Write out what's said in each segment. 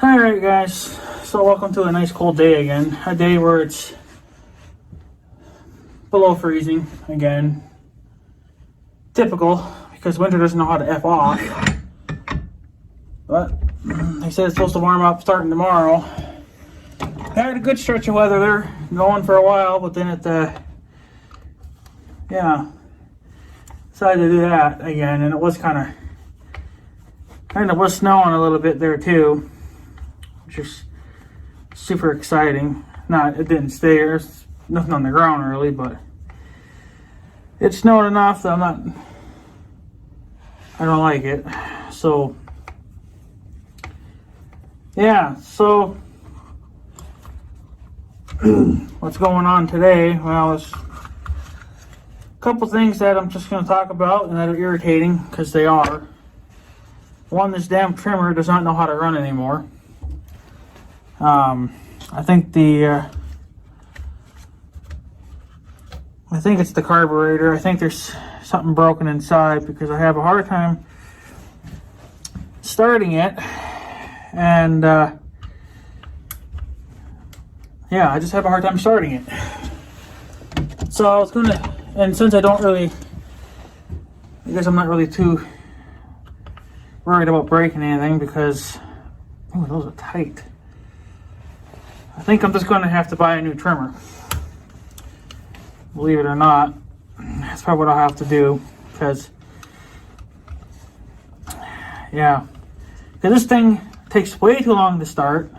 Alright guys, so welcome to a nice cold day again. A day where it's below freezing again. Typical, because winter doesn't know how to F off. But they said it's supposed to warm up starting tomorrow. Had a good stretch of weather there going for a while, but then it decided to do that again, and it was kind of was snowing a little bit there too. Just super exciting. It didn't stay there. There's nothing on the ground really, but it snowed enough that I don't like it. So yeah, so what's going on today? Well, there's a couple things that I'm just going to talk about and that are irritating, because they are. One, this damn trimmer does not know how to run anymore. I think it's the carburetor. I think there's something broken inside, because I have a hard time starting it, and yeah, I just have a hard time starting it. So I was gonna, and since I guess I'm not really too worried about breaking anything, because oh, those are tight. I think I'm just going to have to buy a new trimmer. Believe it or not, that's probably what I'll have to do, because yeah, because this thing takes way too long to start,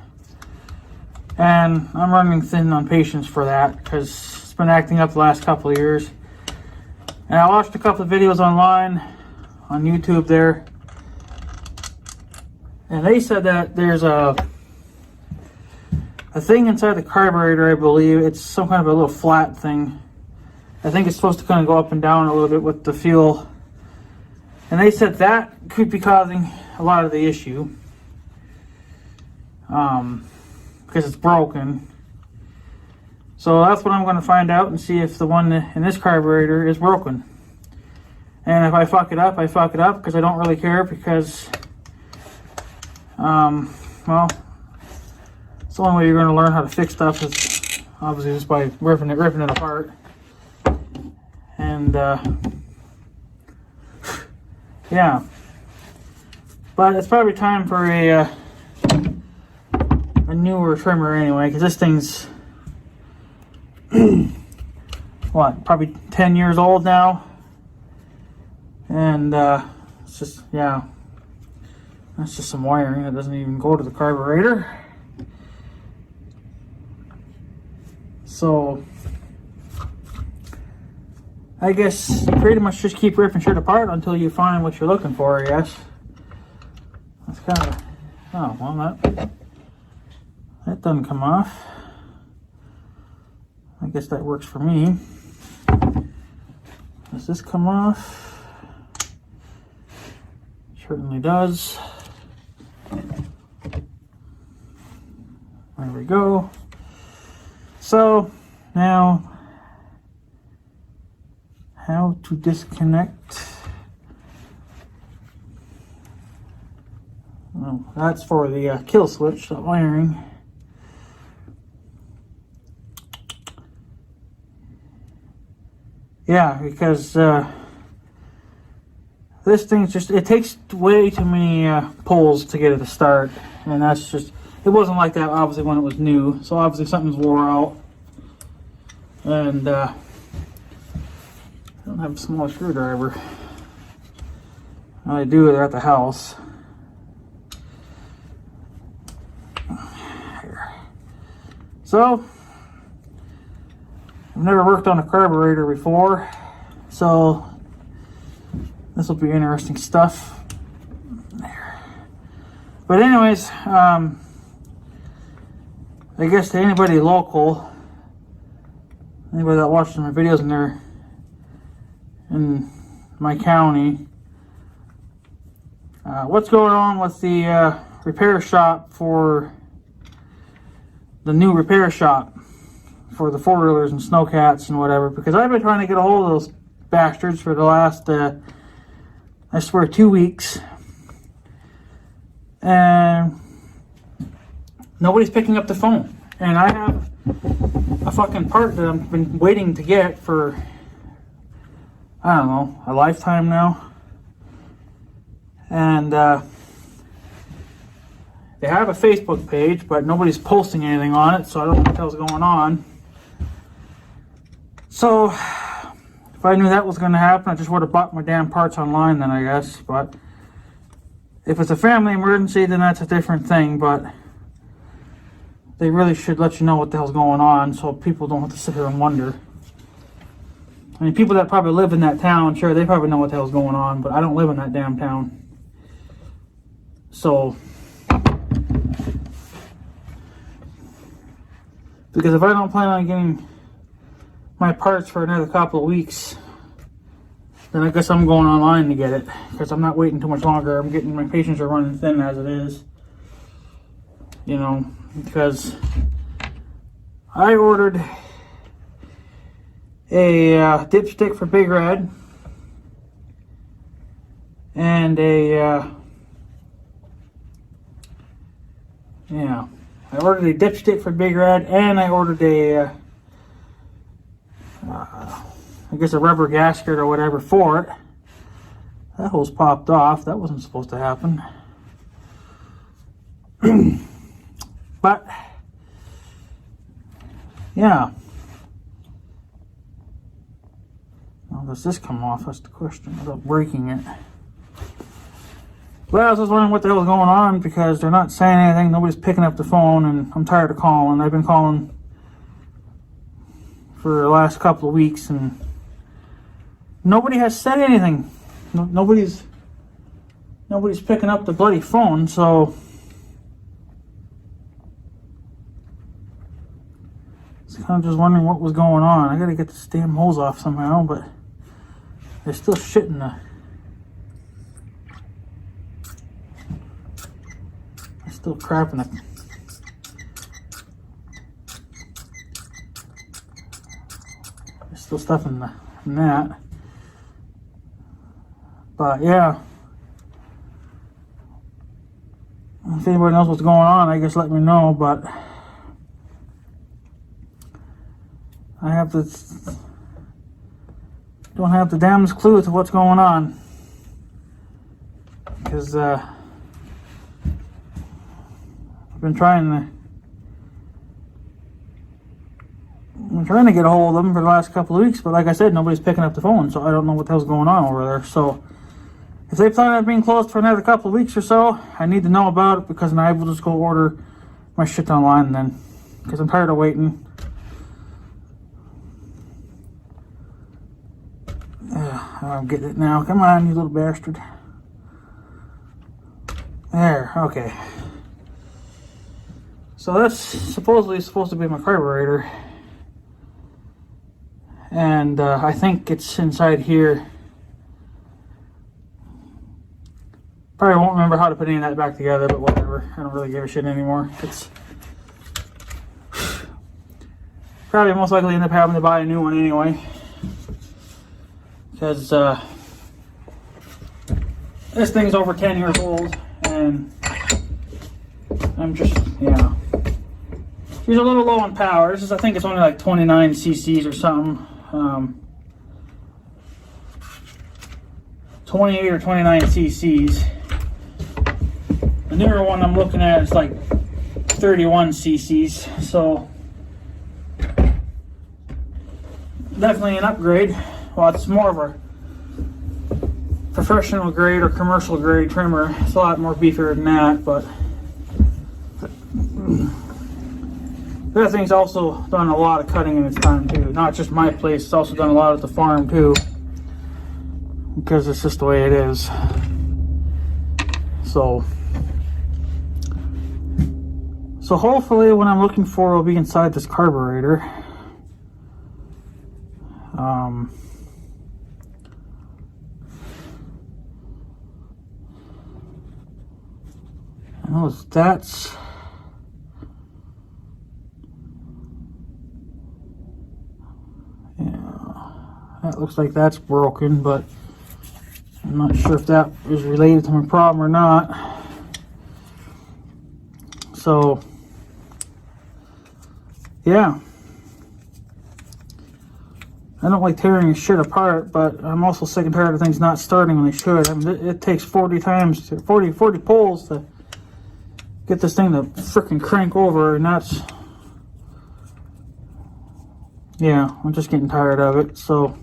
and I'm running thin on patience for that, because it's been acting up the last couple of years. And I watched a couple of videos online on YouTube there, and they said that there's a thing inside the carburetor. I believe it's some kind of a little flat thing. I think it's supposed to kind of go up and down a little bit with the fuel, and they said that could be causing a lot of the issue, because it's broken. So that's what I'm going to find out, and see if the one in this carburetor is broken. And if I fuck it up, I fuck it up, because I don't really care, because well, it's the only way you're going to learn how to fix stuff is obviously just by ripping it apart. And yeah, but it's probably time for a newer trimmer anyway, because this thing's what, probably 10 years old now, and it's just, yeah, that's just some wiring that doesn't even go to the carburetor. So I guess you pretty much just keep ripping shit apart until you find what you're looking for, I guess. That's kind of, oh, well, that doesn't come off. I guess that works for me. Does this come off? Certainly does. There we go. So now, how to disconnect? Oh, that's for the kill switch, the wiring. Yeah, because this thing's just, it takes way too many pulls to get it to start, and that's just, it wasn't like that obviously when it was new, so obviously something's wore out. And I don't have a small screwdriver. I do it at the house. Here. So I've never worked on a carburetor before, so this will be interesting stuff. There. But anyways, I guess to anybody local, anybody that watches my videos in my county, what's going on with the repair shop, for the new repair shop for the four-wheelers and snowcats and whatever, because I've been trying to get a hold of those bastards for the last I swear 2 weeks, and nobody's picking up the phone. And I have a fucking part that I've been waiting to get for, I don't know, a lifetime now. And they have a Facebook page, but nobody's posting anything on it, so I don't know what the hell's going on. So, if I knew that was going to happen, I just would have bought my damn parts online then, I guess. But if it's a family emergency, then that's a different thing. But they really should let you know what the hell's going on so people don't have to sit here and wonder. I mean, people that probably live in that town, sure, they probably know what the hell's going on, but I don't live in that damn town. So, because if I don't plan on getting my parts for another couple of weeks, then I guess I'm going online to get it, because I'm not waiting too much longer. My patience are running thin as it is. You know, because I ordered a dipstick for Big Red and I ordered a dipstick for Big Red, and I ordered a I guess a rubber gasket or whatever for it. That hose popped off. That wasn't supposed to happen. But yeah. Well, does this come off? That's the question. Without breaking it. Well, I was just wondering what the hell is going on, because they're not saying anything. Nobody's picking up the phone, and I'm tired of calling. I've been calling for the last couple of weeks, and nobody has said anything. Nobody's picking up the bloody phone, so I was kind of just wondering what was going on. I gotta get this damn hose off somehow, but there's still shit in the... There's still crap in it. There's still stuff in that. But yeah. If anybody knows what's going on, I guess let me know, but I don't have the damnest clue to what's going on, because I've been trying to get a hold of them for the last couple of weeks, but like I said, nobody's picking up the phone, so I don't know what the hell's going on over there. So if they plan on being closed for another couple of weeks or so, I need to know about it, because then I will just go order my shit online then, because I'm tired of waiting. I'm getting it now. Come on, you little bastard. There, okay. So that's supposedly supposed to be my carburetor. And I think it's inside here. Probably won't remember how to put any of that back together, but whatever. I don't really give a shit anymore. It's probably most likely end up having to buy a new one anyway, because this thing's over 10 years old, and I'm just, yeah. She's a little low on power. This is, I think it's only like 29 cc's or something. 28 or 29 cc's. The newer one I'm looking at is like 31 cc's, so definitely an upgrade. Well, it's more of a professional grade or commercial grade trimmer. It's a lot more beefier than that, but that thing's also done a lot of cutting in its time too. Not just my place, it's also done a lot at the farm too, because it's just the way it is. So hopefully what I'm looking for will be inside this carburetor. I know that's that looks like that's broken, but I'm not sure if that is related to my problem or not. So yeah. I don't like tearing shit apart, but I'm also sick and tired of things not starting when they should. I mean, it takes 40 pulls to get this thing to freaking crank over, and that's, yeah, I'm just getting tired of it. So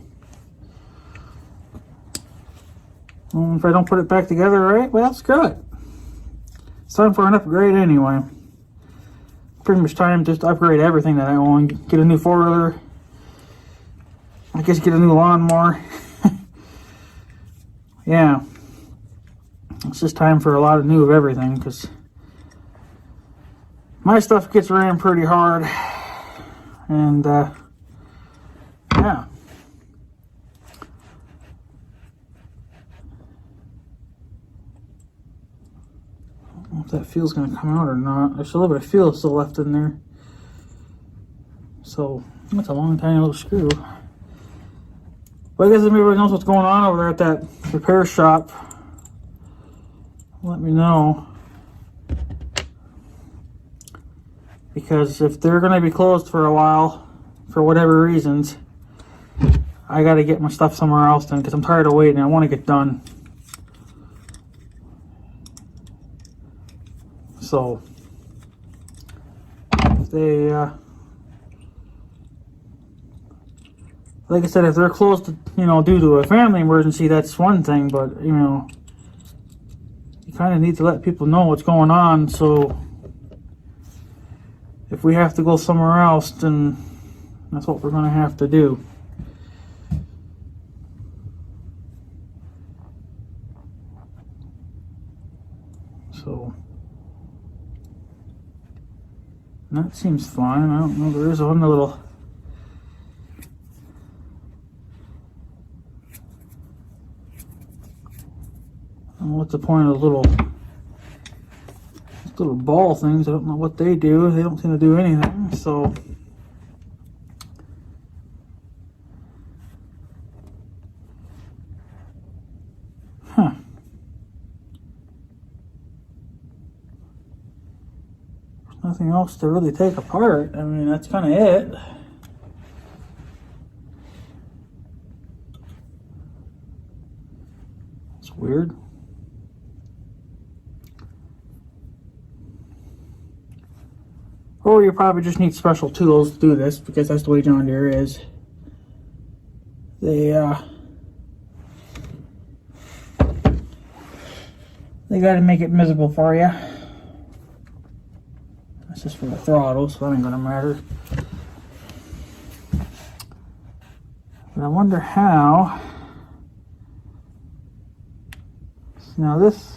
if I don't put it back together right, well, screw it. It's time for an upgrade anyway. Pretty much time to just upgrade everything that I own. Get a new four-wheeler. I guess get a new lawnmower. Yeah. It's just time for a lot of new of everything, because my stuff gets ran pretty hard. And, yeah. I don't know if that feel's going to come out or not. There's a little bit of feel still left in there. So, that's a long, tiny little screw. But I guess if everybody knows what's going on over there at that repair shop, let me know. Because if they're going to be closed for a while, for whatever reasons, I got to get my stuff somewhere else then, because I'm tired of waiting. I want to get done. So, if they, like I said, if they're closed, to, due to a family emergency, that's one thing, but, you kind of need to let people know what's going on, so if we have to go somewhere else, then that's what we're going to have to do. So, that seems fine. I don't know, there is one little... What's the point of little ball things? I don't know what they do. They don't seem to do anything. So, huh? There's nothing else to really take apart. I mean, that's kind of it. It's weird. Or you probably just need special tools to do this, because that's the way John Deere is. They got to make it miserable for you. That's just for the throttle, so that ain't gonna matter. But I wonder how. Now this.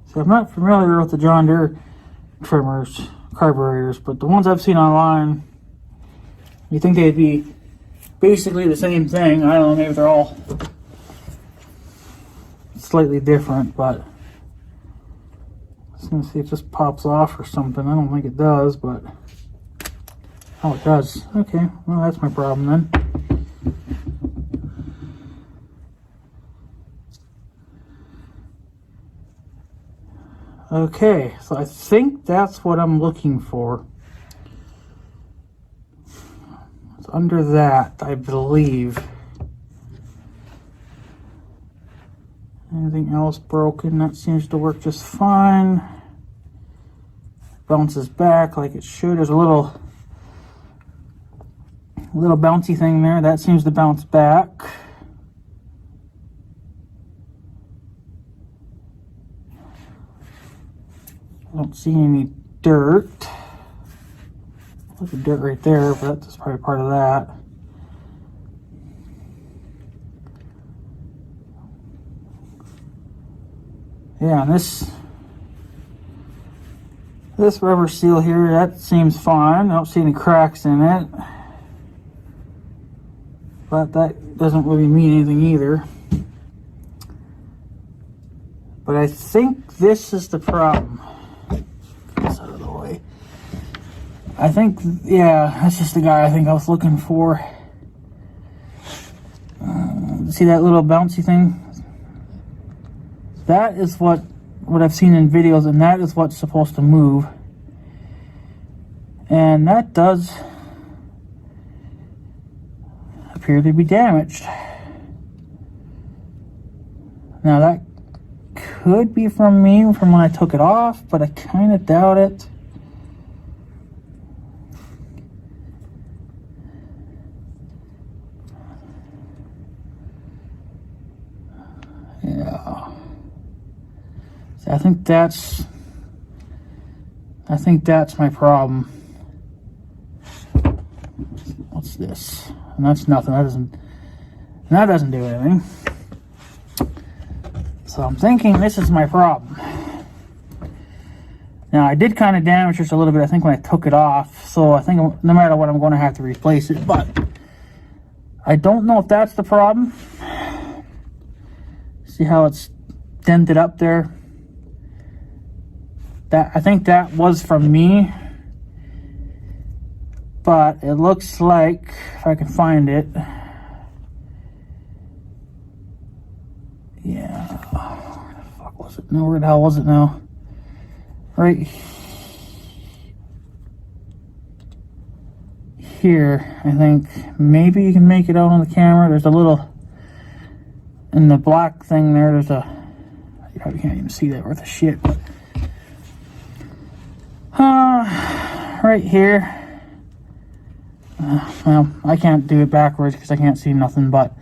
So I'm not familiar with the John Deere trimmers, carburetors, but the ones I've seen online, you think they'd be basically the same thing. I don't know, maybe they're all slightly different, but let's gonna see if this pops off or something. I don't think it does, but oh, it does. Okay, well, that's my problem then. Okay, so I think that's what I'm looking for. It's under that, I believe. Anything else broken? That seems to work just fine. Bounces back like it should. There's a little bouncy thing there. That seems to bounce back. I don't see any dirt. Look at dirt right there, but that's probably part of that. Yeah, and this rubber seal here, that seems fine. I don't see any cracks in it. But that doesn't really mean anything either. But I think this is the problem. Out of the way. I think, yeah, that's just the guy I think I was looking for. see that little bouncy thing? That is what I've seen in videos, and that is what's supposed to move. And that does appear to be damaged. Now that could be from me from when I took it off, but I kind of doubt it. Yeah. So I think that's my problem. What's this? And that's nothing. That doesn't do anything. So I'm thinking this is my problem. Now I did kind of damage just a little bit, I think, when I took it off. So I think no matter what, I'm going to have to replace it. But I don't know if that's the problem. See how it's dented up there? I think that was from me. But it looks like, if I can find it, yeah, where the fuck was it? No, where the hell was it now? Right here, I think. Maybe you can make it out on the camera. There's a little, in the black thing there, there's a, you probably can't even see that worth of shit, but, right here. Well, I can't do it backwards because I can't see nothing, but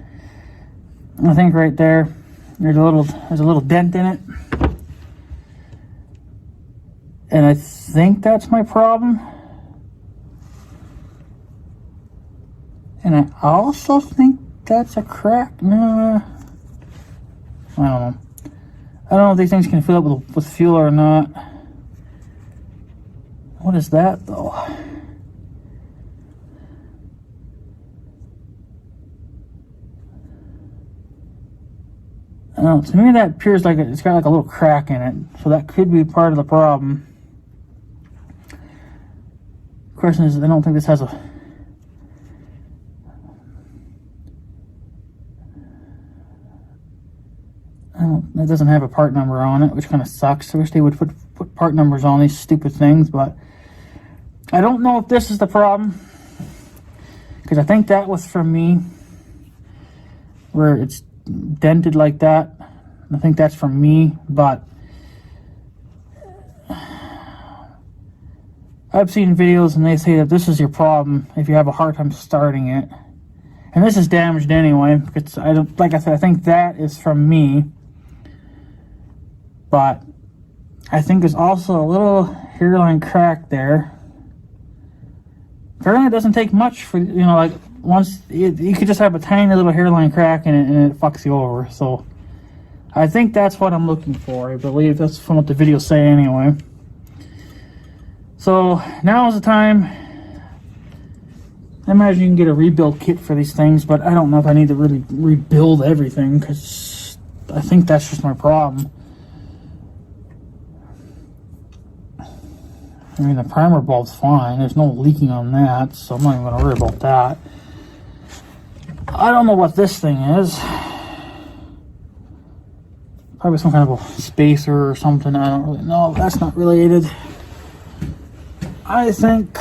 I think right there, there's a little dent in it. And I think that's my problem. And I also think that's a crack. No, I don't know. I don't know if these things can fill up with fuel or not. What is that though? I don't know, to me that appears like it's got like a little crack in it, so that could be part of the problem. The question is, I don't think this has a... It doesn't have a part number on it, which kind of sucks. I wish they would put part numbers on these stupid things, but I don't know if this is the problem, because I think that was from me, where it's dented like that. I think that's from me, but I've seen videos and they say that this is your problem if you have a hard time starting it, and this is damaged anyway. Because like I said, I think that is from me, but I think there's also a little hairline crack there. Apparently it doesn't take much for, you know, like once you could just have a tiny little hairline crack in it and it fucks you over. So I think that's what I'm looking for. I believe that's from what the videos say anyway. So now is the time. I imagine you can get a rebuild kit for these things, but I don't know if I need to really rebuild everything, because I think that's just my problem. I mean, the primer bulb's fine. There's no leaking on that, so I'm not even going to worry about that. I don't know what this thing is. Probably some kind of a spacer or something. I don't really know. That's not related. I think...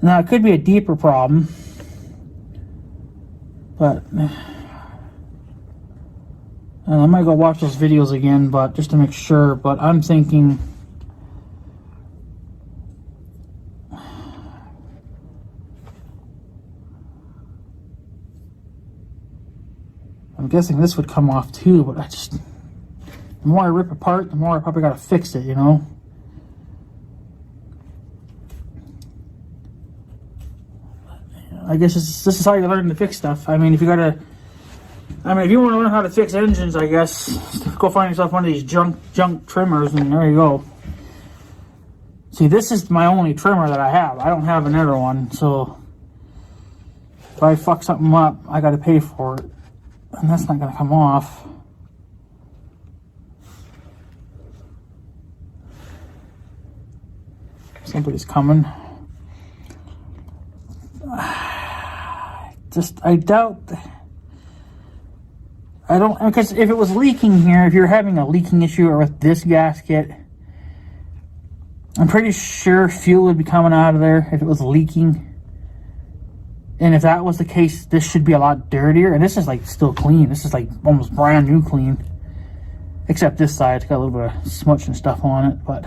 Now, it could be a deeper problem. But... I might go watch those videos again, but just to make sure. But I'm thinking... I'm guessing this would come off too, but the more I rip apart, the more I probably gotta fix it, you know? I guess this is how you learn to fix stuff. I mean, if you want to learn how to fix engines, I guess, go find yourself one of these junk trimmers, and there you go. See, this is my only trimmer that I have. I don't have another one, so if I fuck something up, I gotta pay for it. And that's not going to come off. Somebody's coming. I just, I doubt, I don't, because if it was leaking here, if you're having a leaking issue or with this gasket, I'm pretty sure fuel would be coming out of there if it was leaking. And if that was the case, this should be a lot dirtier. And this is like still clean. This is like almost brand new clean. Except this side, it's got a little bit of smudge and stuff on it, but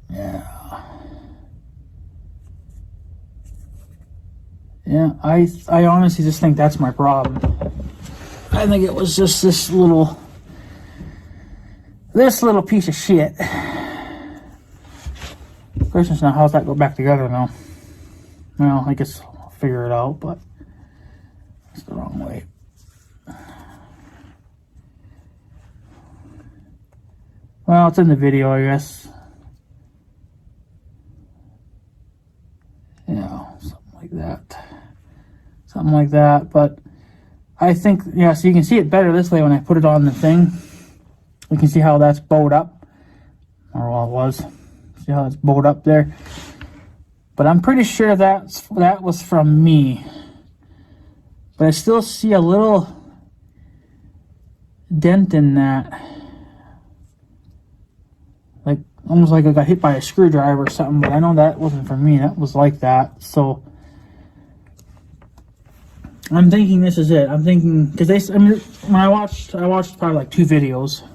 yeah, I honestly just think that's my problem. I think it was just this little piece of shit. Question is now, how's that go back together now? Well, I guess I'll figure it out, but it's the wrong way. Well, it's in the video, I guess. Yeah, something like that. Something like that, but I think, yeah, so you can see it better this way when I put it on the thing. You can see how that's bowed up. Or well, it was. See how it's bowed up there? But I'm pretty sure that was from me. But I still see a little dent in that. Like, almost like I got hit by a screwdriver or something, but I know that wasn't from me. That was like that. So I'm thinking this is it. I'm thinking, because I mean, when I watched probably like 2 videos.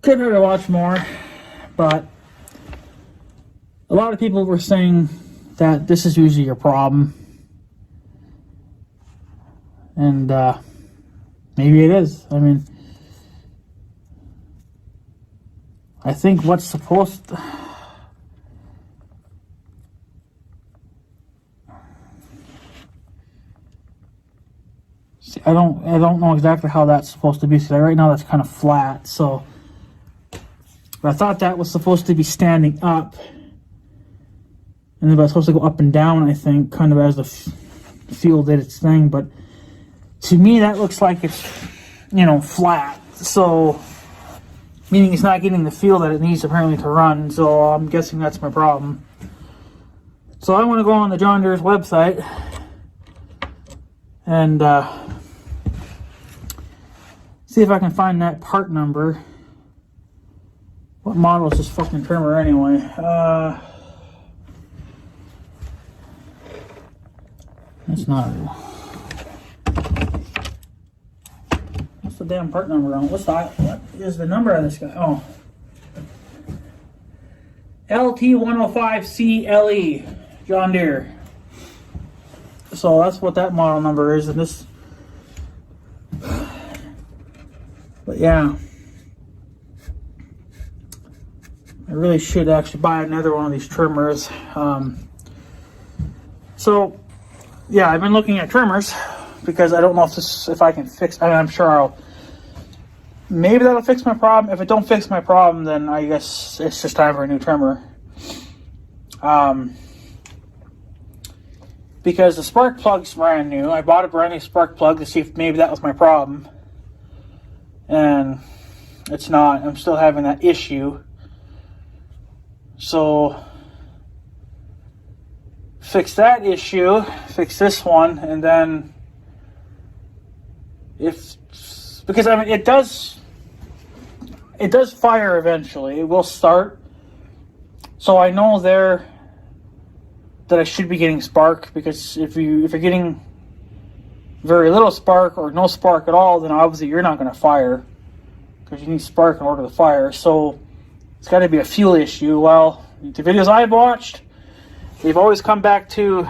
Could have to watch more, but a lot of people were saying that this is usually your problem. And maybe it is. I mean, I think what's supposed to... See, I don't know exactly how that's supposed to be. So right now that's kind of flat, so... But I thought that was supposed to be standing up. And then it was supposed to go up and down, I think, kind of as the fuel did its thing. But to me, that looks like it's, you know, flat. So, meaning it's not getting the fuel that it needs apparently to run. So I'm guessing that's my problem. So I want to go on the John Deere's website and see if I can find that part number. What model is this fucking trimmer anyway? That's not real. What's the damn part number on? What is the number of this guy? Oh. LT105CLE. John Deere. So that's what that model number is, and this... But yeah. I really should actually buy another one of these trimmers. So, yeah, I've been looking at trimmers because I don't know if I can fix. I mean, I'm sure maybe that'll fix my problem. If it don't fix my problem, then I guess it's just time for a new trimmer. Because the spark plug's brand new. I bought a brand new spark plug to see if maybe that was my problem, and it's not. I'm still having that issue. So, fix that issue, fix this one, and then because I mean it does fire eventually. It will start. So I know there that I should be getting spark, because if you're getting very little spark or no spark at all, then obviously you're not going to fire, because you need spark in order to fire. So it's got to be a fuel issue. Well, the videos I've watched, they've always come back to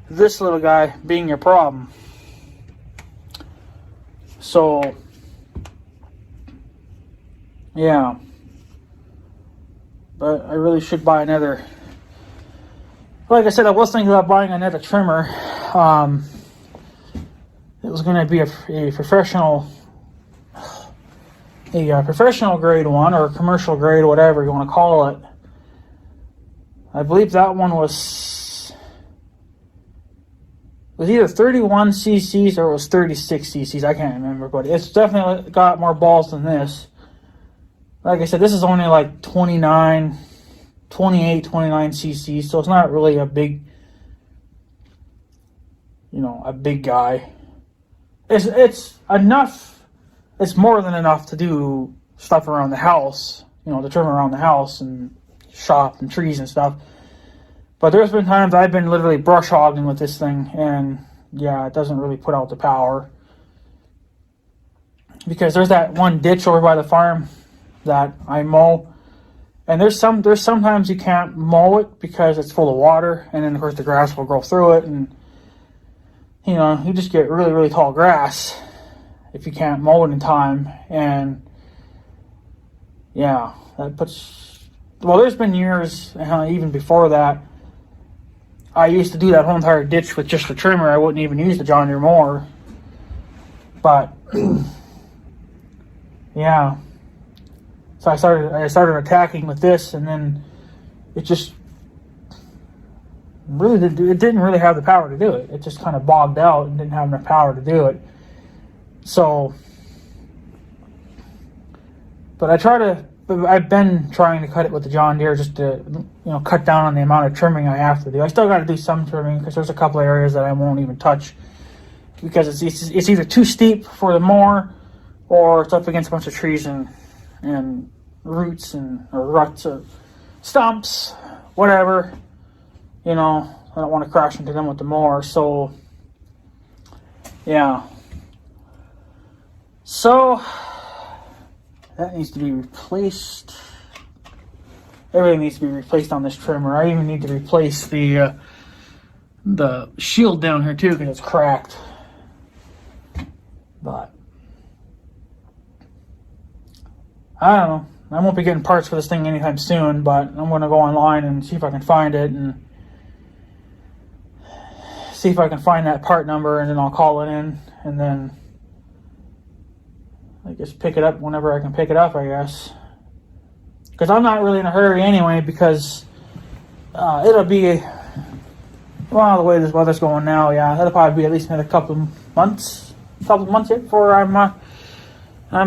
this little guy being your problem. So, yeah. But I really should buy another. Like I said, I was thinking about buying another trimmer. It was going to be a professional... a professional grade one, or a commercial grade, whatever you want to call it. I believe that one was either 31 cc's or it was 36 cc's. I can't remember, but it's definitely got more balls than this. like I said, this is only like 29 cc, so it's not really a big, you know, a big guy. It's enough. It's more than enough to do stuff around the house, you know, to trim around the house and shop and trees and stuff. But there's been times I've been literally brush hogging with this thing, and yeah, it doesn't really put out the power. Because there's that one ditch over by the farm that I mow, and there's sometimes you can't mow it because it's full of water, and then of course the grass will grow through it, and you know, you just get really, really tall grass if you can't mow it in time. And yeah, that puts, well, there's been years, even before that, I used to do that whole entire ditch with just a trimmer. I wouldn't even use the John Deere mower. But yeah, so I started attacking with this, and then it just really didn't really have the power to do it. It just kind of bogged out and didn't have enough power to do it. So, but I've been trying to cut it with the John Deere just to, you know, cut down on the amount of trimming I have to do. I still got to do some trimming because there's a couple of areas that I won't even touch because it's either too steep for the mower, or it's up against a bunch of trees and roots or ruts or stumps, whatever. You know, I don't want to crash into them with the mower. So, yeah. So, that needs to be replaced. Everything needs to be replaced on this trimmer. I even need to replace the shield down here too because it's cracked. But I don't know. I won't be getting parts for this thing anytime soon, but I'm going to go online and see if I can find it and see if I can find that part number, and then I'll call it in, and then I guess pick it up whenever I can pick it up, I guess. Because I'm not really in a hurry anyway, because it'll be, well, the way this weather's going now, yeah, that'll probably be at least another couple months yet before I'm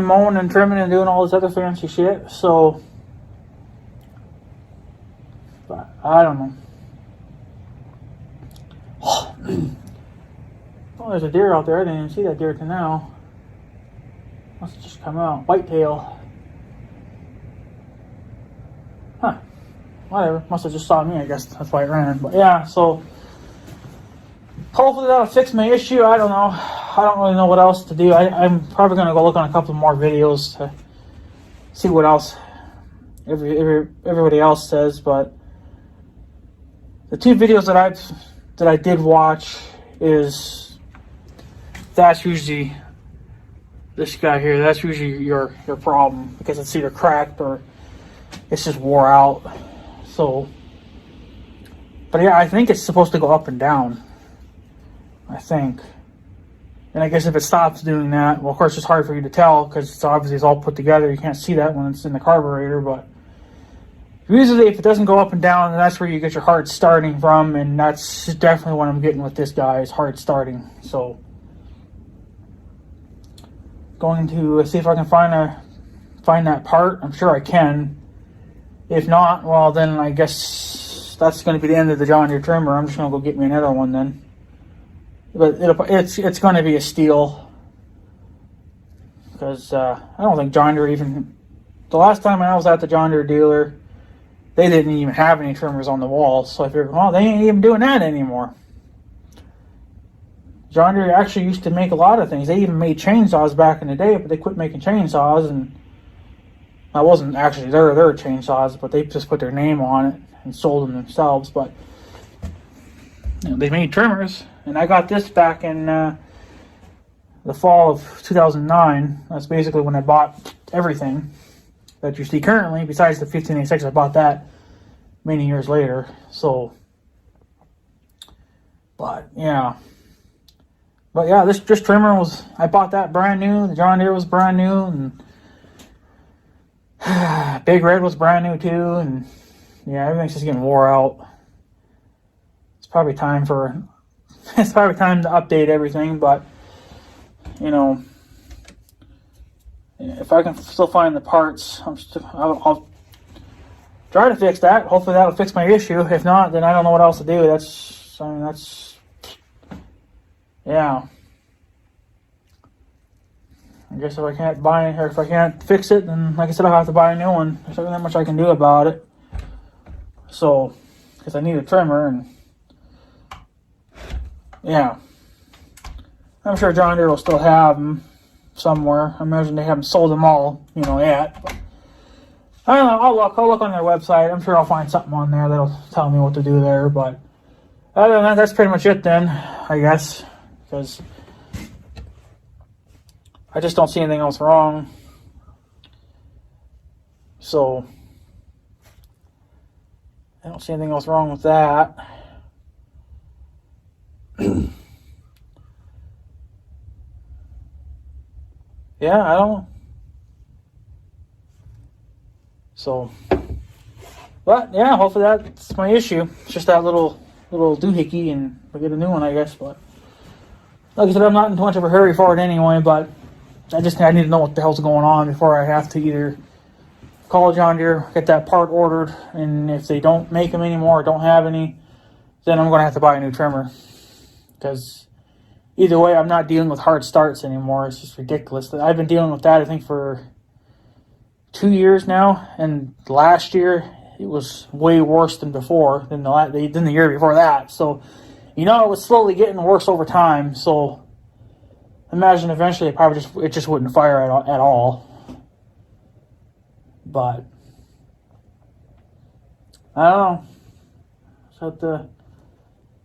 mowing and trimming and doing all this other fancy shit. So, but I don't know. Oh, there's a deer out there. I didn't even see that deer till now. Must have just come out. Whitetail. Huh. Whatever. Must have just saw me, I guess. That's why it ran. But yeah, so hopefully that'll fix my issue. I don't know. I don't really know what else to do. I'm probably going to go look on a couple more videos to see what else everybody else says. But the two videos that I did watch that's usually this guy here. That's usually your problem, because it's either cracked or it's just wore out. So, but yeah, I think it's supposed to go up and down, I think. And I guess if it stops doing that, well, of course it's hard for you to tell because it's obviously it's all put together. You can't see that when it's in the carburetor, but usually if it doesn't go up and down, then that's where you get your hard starting from, and that's definitely what I'm getting with this guy, is hard starting. So, going to see if I can find that part. I'm sure I can. If not, well, then I guess that's going to be the end of the John Deere trimmer. I'm just going to go get me another one then. But it's going to be a steal, because I don't think John Deere even, the last time I was at the John Deere dealer, they didn't even have any trimmers on the wall. So I figured, well, they ain't even doing that anymore. John Deere actually used to make a lot of things. They even made chainsaws back in the day, but they quit making chainsaws, and that wasn't actually their chainsaws, but they just put their name on it and sold them themselves. But you know, they made trimmers, and I got this back in the fall of 2009. That's basically when I bought everything that you see currently, besides the 1586. I bought that many years later. So, but yeah. But yeah, this trimmer was, I bought that brand new. The John Deere was brand new, and Big Red was brand new too, and yeah, everything's just getting wore out. It's probably time to update everything, but you know, if I can still find the parts, I'll try to fix that. Hopefully that'll fix my issue. If not, then I don't know what else to do. Yeah. I guess if I can't buy it, or if I can't fix it, then like I said, I'll have to buy a new one. There's not that much I can do about it. So, because I need a trimmer, and yeah. I'm sure John Deere will still have them somewhere. I imagine they haven't sold them all, yet. But I don't know. I'll look on their website. I'm sure I'll find something on there that'll tell me what to do there. But other than that, that's pretty much it then, I guess. Because I just don't see anything else wrong. So I don't see anything else wrong with that. Yeah, I don't. So, but yeah, hopefully that's my issue. It's just that little doohickey, and we'll get a new one, I guess. But like I said, I'm not in too much of a hurry for it anyway. But I need to know what the hell's going on before I have to either call John Deere, get that part ordered, and if they don't make them anymore or don't have any, then I'm going to have to buy a new trimmer. Because either way, I'm not dealing with hard starts anymore. It's just ridiculous. I've been dealing with that, I think, for 2 years now. And last year, it was way worse than before, than the year before that. So, it was slowly getting worse over time. So, imagine eventually it just wouldn't fire at all. But, I don't know. Just have to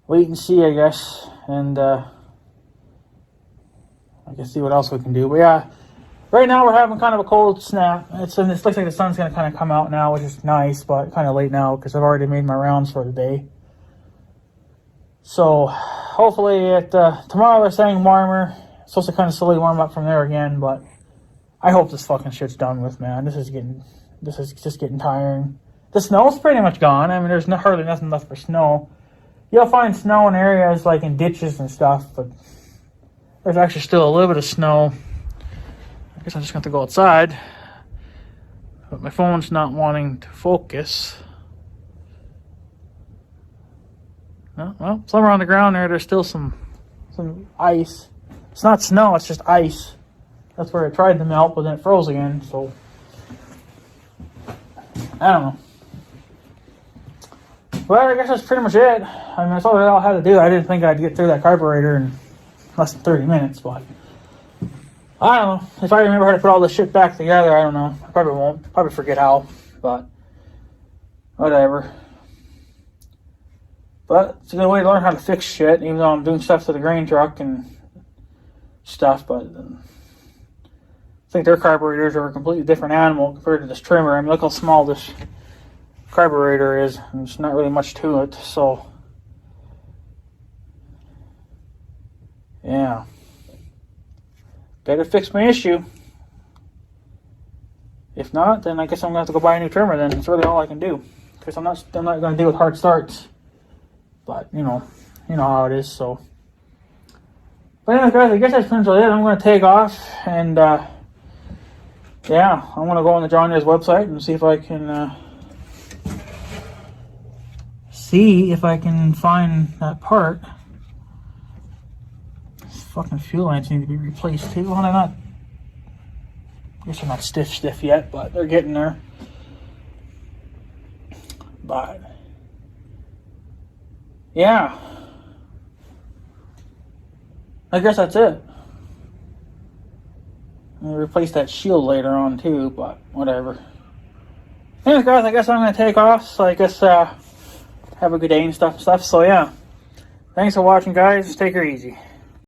wait and see, I guess. And, I can see what else we can do. But yeah, right now we're having kind of a cold snap. It looks like the sun's going to kind of come out now, which is nice, but kind of late now because I've already made my rounds for the day. So hopefully tomorrow they're saying warmer. It's supposed to kind of slowly warm up from there again, but I hope this fucking shit's done with, man. This is just getting tiring. The snow's pretty much gone. I mean, there's hardly nothing left for snow. You'll find snow in areas like in ditches and stuff, but there's actually still a little bit of snow. I guess I'm just going to have to go outside. But my phone's not wanting to focus. No, well, somewhere on the ground there's still some ice. It's not snow, it's just ice. That's where it tried to melt, but then it froze again, so I don't know. Well, I guess that's pretty much it. I mean, that's all I had to do. I didn't think I'd get through that carburetor in less than 30 minutes, but I don't know. If I remember how to put all this shit back together, I don't know. I probably won't. Probably forget how, but whatever. But it's a good way to learn how to fix shit, even though I'm doing stuff to the grain truck and stuff, but I think their carburetors are a completely different animal compared to this trimmer. I mean, look how small this carburetor is, and there's not really much to it, so yeah. Better fix my issue. If not, then I guess I'm going to have to go buy a new trimmer then. That's really all I can do. Because I'm not going to deal with hard starts. But, you know how it is, so. But anyways, guys, I guess that's pretty much it. I'm going to take off, and, yeah, I'm going to go on the John Deere's website and see if I can find that part. These fucking fuel lines need to be replaced too. Well, they're not. I guess they're not stiff yet, but they're getting there. But yeah, I guess that's it. I'll replace that shield later on too, but whatever. Anyways, guys, I guess I'm gonna take off. So I guess have a good day and stuff. So yeah, thanks for watching, guys. Take her easy.